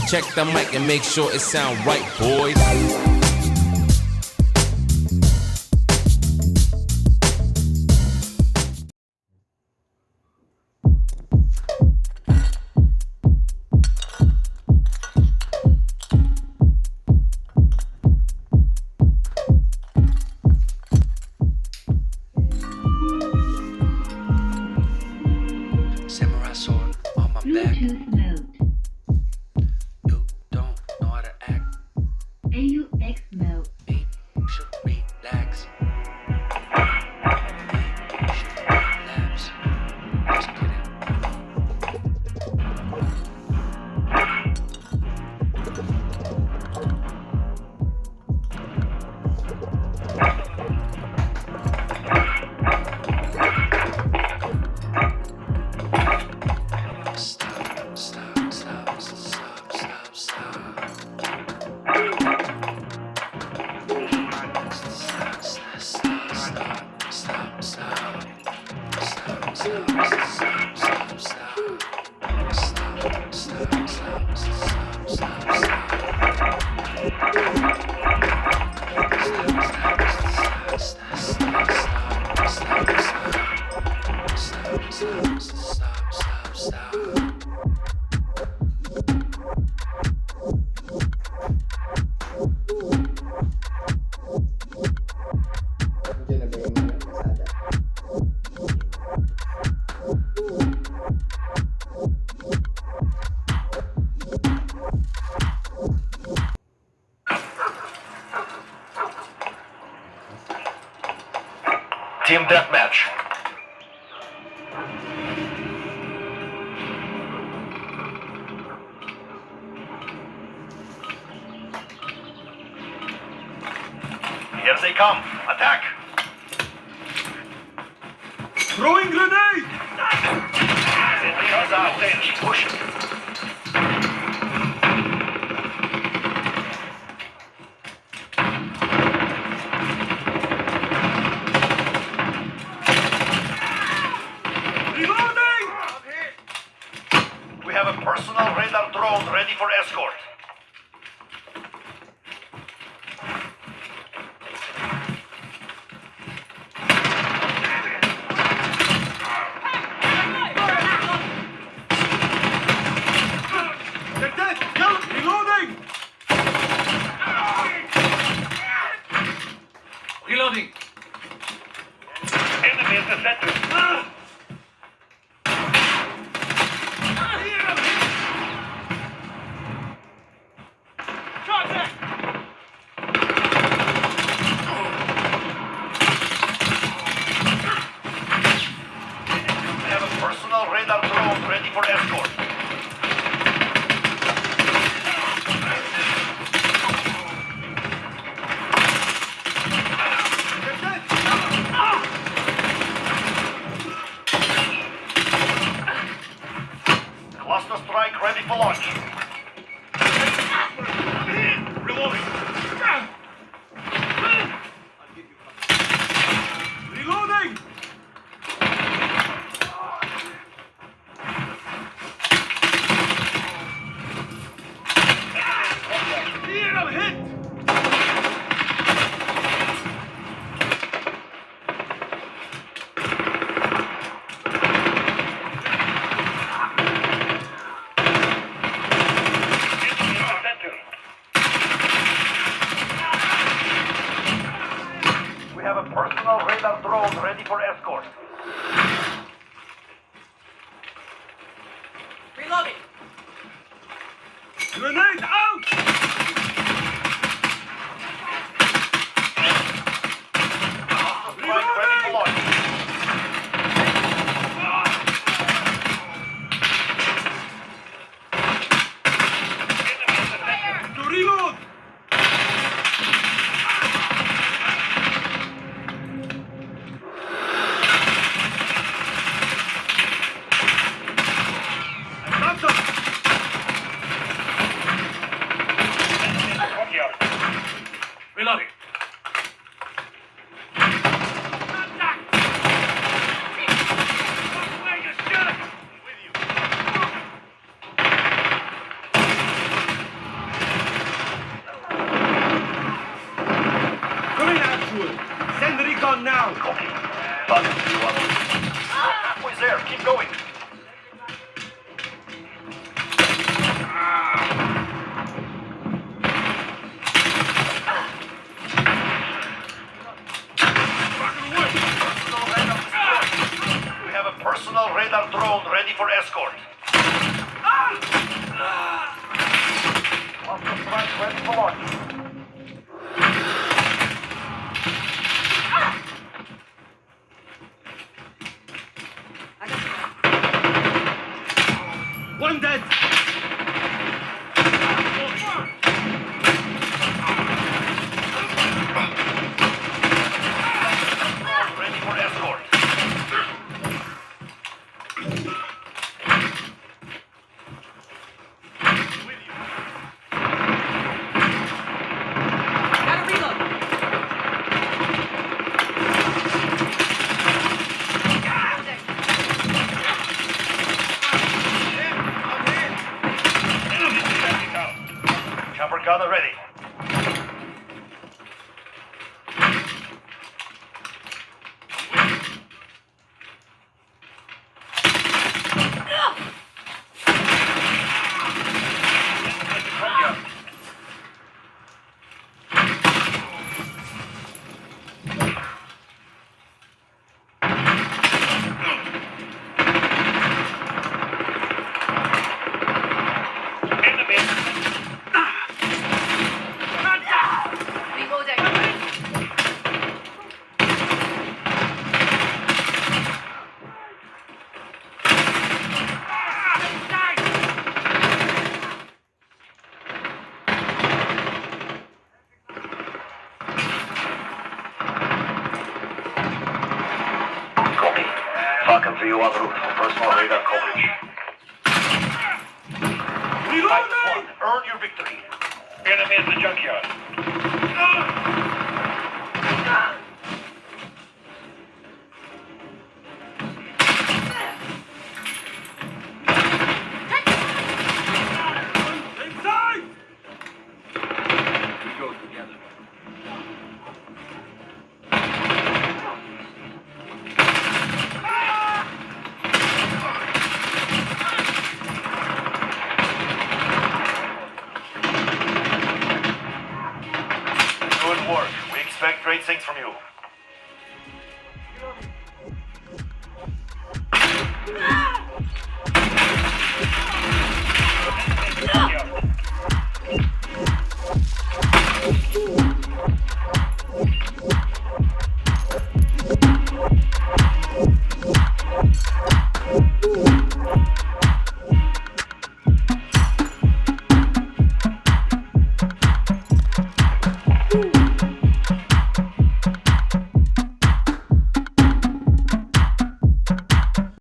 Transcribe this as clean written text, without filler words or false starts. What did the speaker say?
Check the mic and make sure it sound right, boys. Team deathmatch. Here they come. Attack! Throwing grenade! Push. Reloading! We have a personal radar drone ready for escort. Reloading! Enemy in the center. We have a personal radar drone ready for escort. Cluster strike ready for launch. Reloading. Reloading! Here, I'm hit! We have a personal radar drone ready for escort. Reloading! Grenade out! Strike ready for launch. To reload! Reloading. Copy. Falcon 3-1. We're halfway there. Keep going. We have a personal radar drone ready for escort. Optical strike ready for launch. One dead. Ready for escort. Gotta reload. Chopper gunner ready. Reloading. Copy. Falcon 3 en route for personal radar coverage. Reloading. Earn your victory. Enemy in the junkyard.